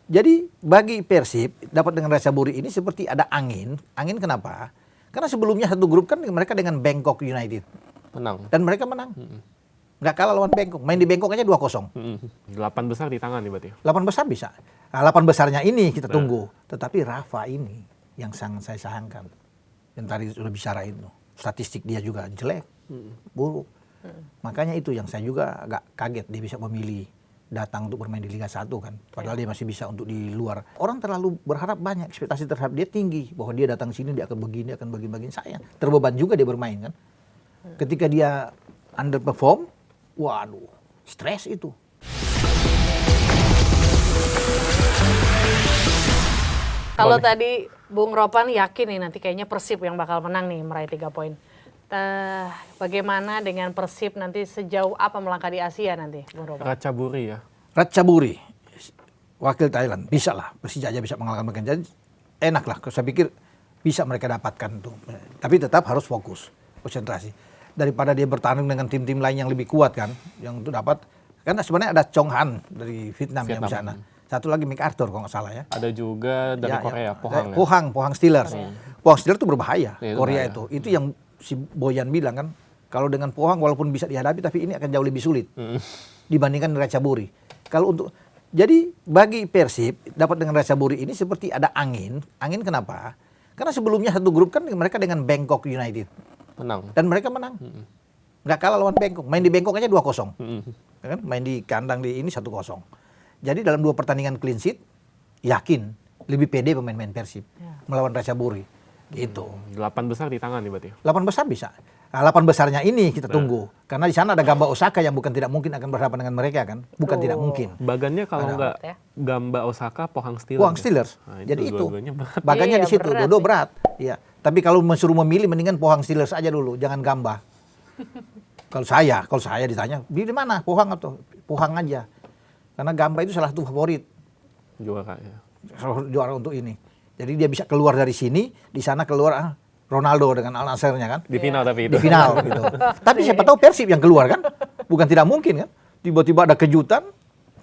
Jadi bagi Persib dapat dengan Ratchaburi ini seperti ada angin. Angin kenapa? Karena sebelumnya satu grup kan mereka dengan Bangkok United. Menang. Dan mereka menang. Nggak kalah lawan Bangkok. Main di Bangkok aja 2-0. 8 besar di tangan nih berarti. 8 besar bisa. Nah, 8 besarnya ini kita tunggu. Tetapi Rafa ini yang sangat saya sayangkan. Yang tadi sudah bicara itu. Statistik dia juga jelek. Buruk. Makanya itu yang saya juga agak kaget dia bisa memilih datang untuk bermain di Liga 1 kan. Padahal dia masih bisa untuk di luar. Orang terlalu berharap banyak, ekspektasi terhadap dia tinggi. Bahwa dia datang sini, dia akan begini, akan begini. Saya terbeban juga dia bermain kan. Ketika dia underperform, waduh, stres itu. Kalau tadi Bung Ropan yakin nih nanti kayaknya Persib yang bakal menang nih meraih 3 poin. Bagaimana dengan Persib nanti sejauh apa melangkah di Asia nanti, Bung Ropan? Ratchaburi ya. Ratchaburi, wakil Thailand, bisa lah. Persija aja bisa mengalahkan mereka. Jadi enak lah, saya pikir bisa mereka dapatkan tuh. Tapi tetap harus fokus, konsentrasi. Daripada dia bertanding dengan tim-tim lain yang lebih kuat kan, yang untuk dapat. Karena sebenarnya ada Chong Han dari Vietnam yang di sana. Satu lagi MacArthur kalau nggak salah ya. Ada juga dari Korea, Pohang ya. Pohang Steelers. Pohang Steelers itu berbahaya, Ya, Korea bahaya. itu yang si Boyan bilang kan, kalau dengan Pohang walaupun bisa dihadapi tapi ini akan jauh lebih sulit dibandingkan Ratchaburi. Kalau untuk jadi bagi Persib dapat dengan Ratchaburi ini seperti ada angin. Angin kenapa? Karena sebelumnya satu grup kan mereka dengan Bangkok United. Menang. Dan mereka menang. Nggak kalah lawan Bangkok. Main di Bangkok aja 2-0. Kan? Main di kandang di ini 1-0. Jadi dalam 2 pertandingan clean sheet, yakin lebih pede pemain-pemain Persib melawan Ratchaburi. Gitu. 8 besar di tangan nih berarti. 8 besar bisa. Nah, 8 besarnya ini kita tunggu. Karena di sana ada Gamba Osaka yang bukan tidak mungkin akan berhadapan dengan mereka kan. Bukan tidak mungkin. Bagannya kalau nggak ya. Gamba Osaka, Pohang Steelers. Pohang Steelers. Nah, Jadi itu. dua-duanya berat. Bagannya Iya, di situ. berat Dodo nih. berat. Iya. Tapi kalau suruh memilih mendingan Pohang Steelers aja dulu, jangan Gamba. Kalau saya ditanya, pilih mana? Pohang atau Pohang aja. Karena Gamba itu salah satu favorit Juara ya. juara untuk ini. Jadi dia bisa keluar dari sini, di sana keluar Ronaldo dengan Al Nassr-nya kan. Di final tapi itu. Di final gitu. Tapi siapa tahu Persib yang keluar kan? Bukan tidak mungkin kan? Tiba-tiba ada kejutan,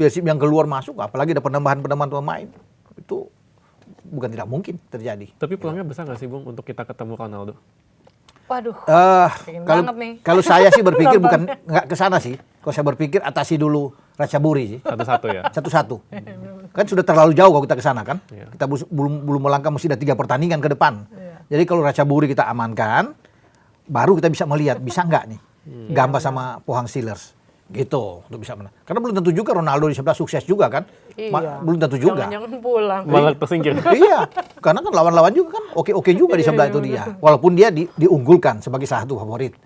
Persib yang keluar masuk, apalagi ada penambahan pemain. Itu bukan tidak mungkin terjadi. Tapi peluangnya besar nggak sih Bung untuk kita ketemu Ronaldo? Waduh, pengen banget nih. Kalau saya sih berpikir bukan nggak ke sana sih. Kalau saya berpikir atasi dulu Ratchaburi sih. Satu-satu ya. Satu-satu. Kan sudah terlalu jauh kalau kita ke sana kan. Iya. Kita belum melangkah mesti ada 3 pertandingan ke depan. Jadi kalau Ratchaburi kita amankan, baru kita bisa melihat bisa nggak nih Gamba sama Pohang Steelers. Gitu untuk bisa menang. Karena belum tentu juga Ronaldo di sebelah sukses juga kan. Iya. Belum tentu juga. Jangan pulang. Malah tersingkir. Iya, karena kan lawan-lawan juga kan oke-oke juga di sebelah itu dia. Walaupun dia diunggulkan sebagai salah satu favorit.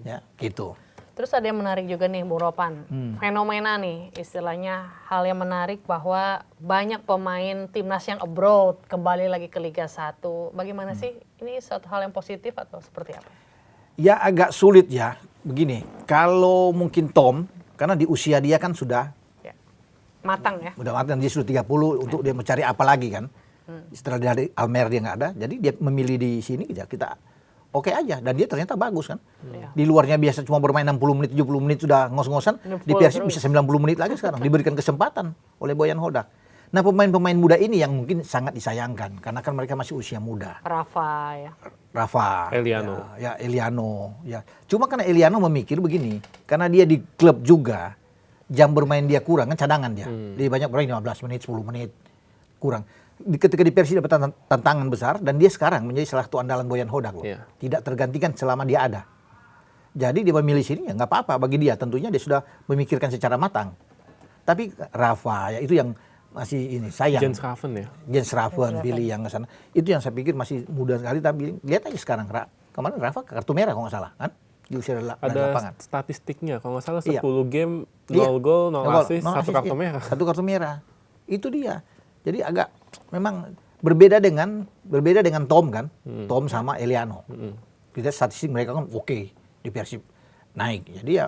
Ya, gitu. Terus ada yang menarik juga nih Bung Ropan. Fenomena nih istilahnya hal yang menarik bahwa banyak pemain timnas yang abroad kembali lagi ke Liga 1. Bagaimana sih? Ini suatu hal yang positif atau seperti apa? Ya agak sulit ya. Begini, kalau mungkin Tom, karena di usia dia kan sudah Ya. Matang ya. udah matang, dia sudah 30 untuk dia mencari apa lagi kan. Setelah dari Almer dia nggak ada, jadi dia memilih di sini ya kita oke aja. Dan dia ternyata bagus kan. Di luarnya biasa cuma bermain 60 menit, 70 menit sudah ngos-ngosan. Di Persib bisa 90 menit lagi sekarang. Diberikan kesempatan oleh Boyan Hodak. Nah pemain-pemain muda ini yang mungkin sangat disayangkan. Karena kan mereka masih usia muda. Rafa ya. Rafa, Eliano. ya Eliano, ya. Cuma karena Eliano memikir begini, karena dia di klub juga, jam bermain dia kurang kan cadangan dia. Dia banyak bermain 15 menit, 10 menit kurang. Ketika di Persib dapat tantangan besar dan dia sekarang menjadi salah satu andalan Boyan Hodak loh. Iya. Tidak tergantikan selama dia ada. Jadi dia memilih sini ya nggak apa-apa bagi dia. Tentunya dia sudah memikirkan secara matang. Tapi Rafa ya itu yang masih ini sayang. Jens Raven ya. Jens Raven pilih yang ke sana. Itu yang saya pikir masih muda sekali tapi lihat aja sekarang. Kemarin Rafa kartu merah kalau nggak salah kan? Di usia dari lapangan. Ada statistiknya kalau nggak salah 10 Iya. game 0 Iya. gol, 0 assist, 1 assist, kartu iya. merah. 1 kartu merah. Itu dia. Jadi agak memang berbeda dengan Tom kan. Tom sama Eliano. Kita statistik mereka kan oke di Persib naik. Jadi ya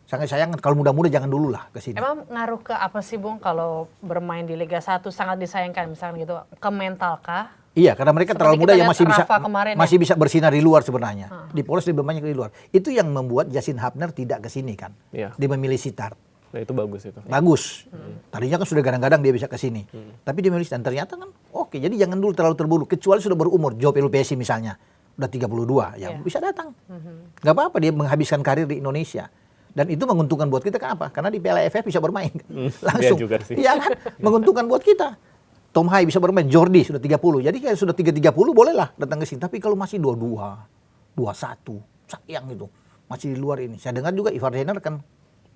sangat sayang kalau muda-muda jangan dulu lah ke sini. Emang ngaruh ke apa sih Bung kalau bermain di Liga 1 sangat disayangkan misalnya gitu. Ke mental kah? Iya, karena mereka Seperti terlalu muda kita yang lihat Rafa kemarin masih ya. bisa bersinar di luar sebenarnya. Di Polres lebih banyak di luar. Itu yang membuat Justin Hubner tidak ke sini kan. Iya. Dia memilih Sittard. Nah itu bagus itu. Bagus. Tadinya kan sudah gadang-gadang dia bisa ke sini. Tapi dia milih dan ternyata kan oke. Jadi jangan dulu terlalu terburu. Kecuali sudah berumur. Joe Pelupesi misalnya. Udah 32. Ya bisa datang. Gak apa-apa dia menghabiskan karir di Indonesia. Dan itu menguntungkan buat kita kenapa? Karena di Piala AFF bisa bermain. Langsung. Dia juga sih. Iya kan? Menguntungkan buat kita. Tom Hai bisa bermain. Jordi sudah 30. Jadi kayak sudah 3-30 bolehlah datang ke sini. Tapi kalau masih 22, 21. Sayang itu. Masih di luar ini. Saya dengar juga Ivar Jenner kan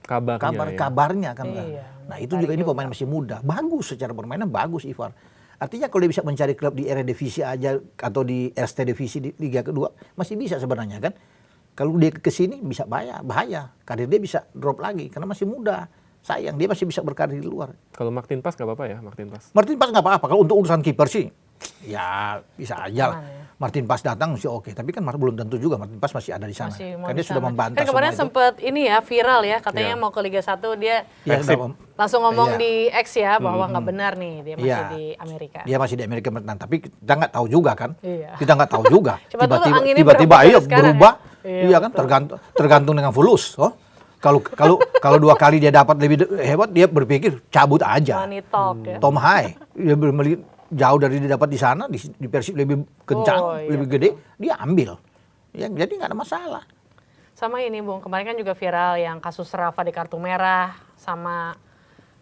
kabarnya kan. Iya, Nah itu juga ini pemain masih muda, bagus secara permainan bagus Ivar. Artinya kalau dia bisa mencari klub di Eredivisie aja atau di Eerste Divisie di Liga kedua masih bisa sebenarnya kan. Kalau dia ke sini bisa bahaya, karir dia bisa drop lagi karena masih muda. Sayang dia masih bisa berkarir di luar. Kalau Martin Paes nggak apa-apa ya Martin Paes? Martin Paes nggak apa-apa kalau untuk urusan kiper sih, ya bisa aja lah. Aman, ya. Martin Paes datang sih oke, tapi kan belum tentu juga Martin Paes masih ada di sana. Mau Karena di dia sudah sana. membantah Kan kemarin semua itu. sempat ini ya viral ya katanya Iya. mau ke Liga 1 dia Ya, Exit. langsung ngomong Iya. di X ya bahwa nggak benar nih dia masih Iya. di Amerika. Dia masih di Amerika menang, tapi kita nggak tahu juga kan. Iya. Kita nggak tahu juga. Coba tuh anginnya Tiba-tiba berapa ayo kali sekarang berubah. ya? Iya, Iya kan tergantung dengan fulus. Oh. Kalau 2 kali dia dapat lebih hebat dia berpikir cabut aja. Money talk ya. Tom Hai dia beli jauh dari dia dapat di sana di Persib lebih kencang, Oh, iya. lebih gede, dia ambil. Ya, jadi nggak ada masalah. Sama ini Bung, kemarin kan juga viral yang kasus Rafa di kartu merah sama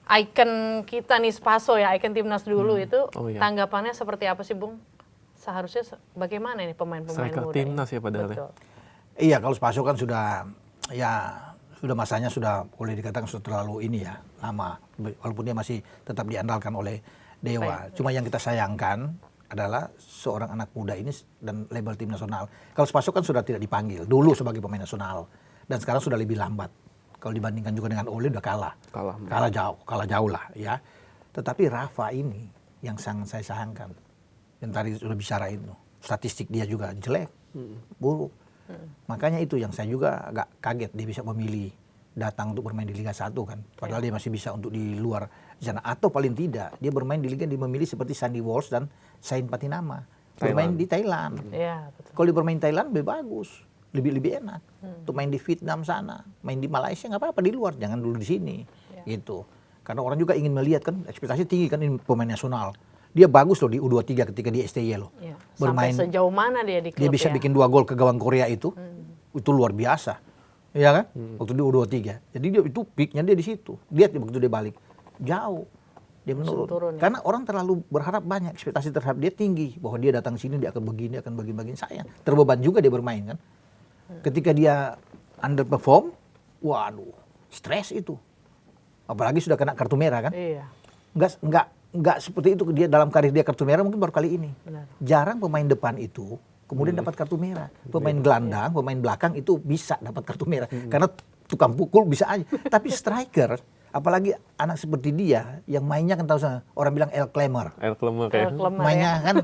ikon kita nih Spaso ya, ikon timnas dulu itu Oh, iya. tanggapannya seperti apa sih Bung? Seharusnya bagaimana ini pemain-pemain Striker muda timnas ini? ya padahal ya. Betul. Iya, kalau Spaso kan sudah masanya sudah boleh dikatakan sudah terlalu ini ya, lama. Walaupun dia masih tetap diandalkan oleh Dewa. Cuma yang kita sayangkan adalah seorang anak muda ini dan label tim nasional. Kalau Spaso kan sudah tidak dipanggil dulu sebagai pemain nasional dan sekarang sudah lebih lambat. Kalau dibandingkan juga dengan Ole udah kalah. Kalah jauh lah ya. Tetapi Rafa ini yang sangat saya sayangkan. Yang tadi sudah bicara itu. Statistik dia juga jelek, buruk. Makanya itu yang saya juga agak kaget dia bisa memilih datang untuk bermain di Liga 1 kan. Padahal dia masih bisa untuk di luar sana. Atau paling tidak dia bermain di Liga dia memilih seperti Sandy Walsh dan Sain Patinama. Bermain di Thailand. Iya, betul. Kalau dia bermain Thailand lebih bagus. Lebih enak. Untuk main di Vietnam sana. Main di Malaysia nggak apa-apa di luar. Jangan dulu di sini. Gitu. Karena orang juga ingin melihat kan. Ekspektasi tinggi kan ini pemain nasional. Dia bagus loh di U23 ketika di STY loh. Iya. Bermain. Sampai sejauh mana dia di klub Dia bisa ya? bikin 2 gol ke gawang Korea itu. Itu luar biasa. Iya kan? Waktu di U23. Jadi dia itu peaknya dia di situ. Lihat begitu dia balik. Jauh. Dia menurun. turun ya? Karena orang terlalu berharap banyak. Ekspektasi terhadap dia tinggi. Bahwa dia datang sini dia akan begini, akan bagi-bagiin saya. Terbeban juga dia bermain kan. Ketika dia underperform. Waduh. Stres itu. Apalagi sudah kena kartu merah kan. Iya. Enggak seperti itu dia dalam karir dia kartu merah mungkin baru kali ini. Benar. Jarang pemain depan itu kemudian dapat kartu merah. Pemain gelandang, pemain belakang itu bisa dapat kartu merah karena tukang pukul bisa aja. Tapi striker, apalagi anak seperti dia yang mainnya kan tahu sana orang bilang El Clemmer. El Clemmer kayak. Lemar Mainnya ya. kan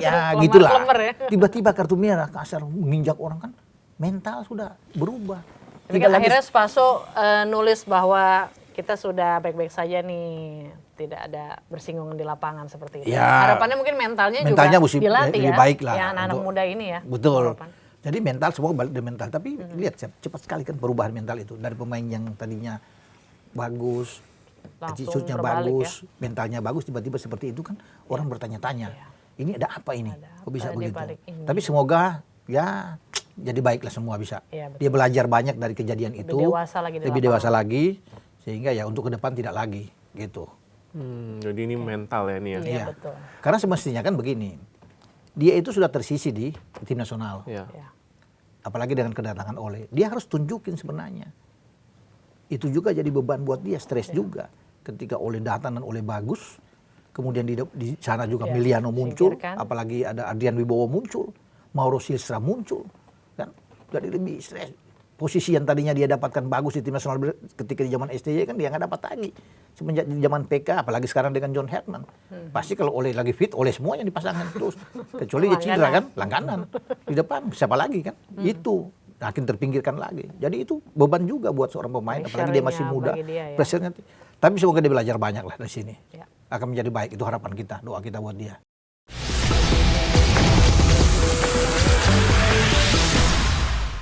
ya Lemar-lemar gitulah. ya. Tiba-tiba kartu merah kasar menginjak orang kan mental sudah berubah. Tapi kan akhirnya Spaso nulis bahwa kita sudah baik-baik saja nih, tidak ada bersinggungan di lapangan seperti itu. Ya. Harapannya mungkin mentalnya Mentalnya juga mesti dilatih lebih ya, baik lah yang anak-anak untuk- muda ini ya. Betul. harapan. Jadi mental semua balik dari mental. Tapi lihat cepat sekali kan perubahan mental itu dari pemain yang tadinya bagus, Langsung attitude-nya berbalik bagus, mentalnya bagus, tiba-tiba seperti itu kan orang bertanya-tanya. Ini ada apa ini? Ada Kok bisa apa di begitu? balik ini? Tapi semoga ya jadi baiklah semua bisa. Iya, betul. Dia belajar banyak dari kejadian Lebih itu. dewasa lagi di lebih lapangan. dewasa lagi sehingga ya untuk ke depan tidak lagi gitu. Jadi ini mental ya ini ya. Iya, betul. Karena semestinya kan begini. Dia itu sudah tersisi di tim nasional. Iya. Ya. Apalagi dengan kedatangan Ole. Dia harus tunjukin sebenarnya. Itu juga jadi beban buat dia, stres juga. Ketika Ole datang dan Ole bagus, kemudian di sana juga Ya, Miliano muncul, singkirkan. apalagi ada Adrian Wibowo muncul, Mauro Silstra muncul, kan? Jadi lebih stres. Posisi yang tadinya dia dapatkan bagus di tim nasional ketika di zaman STY kan dia nggak dapat lagi. Semenjak di zaman PK, apalagi sekarang dengan John Herman. Pasti kalau Ole lagi fit, Ole semuanya dipasangkan terus. Kecuali dia cedera kan, langganan. Di depan siapa lagi kan? Itu makin terpinggirkan lagi. Jadi itu beban juga buat seorang pemain, apalagi dia masih Pressure-nya muda. bagi dia ya. Pressure-nya. Tapi semoga dia belajar banyak lah dari sini. Ya. Akan menjadi baik, itu harapan kita, doa kita buat dia.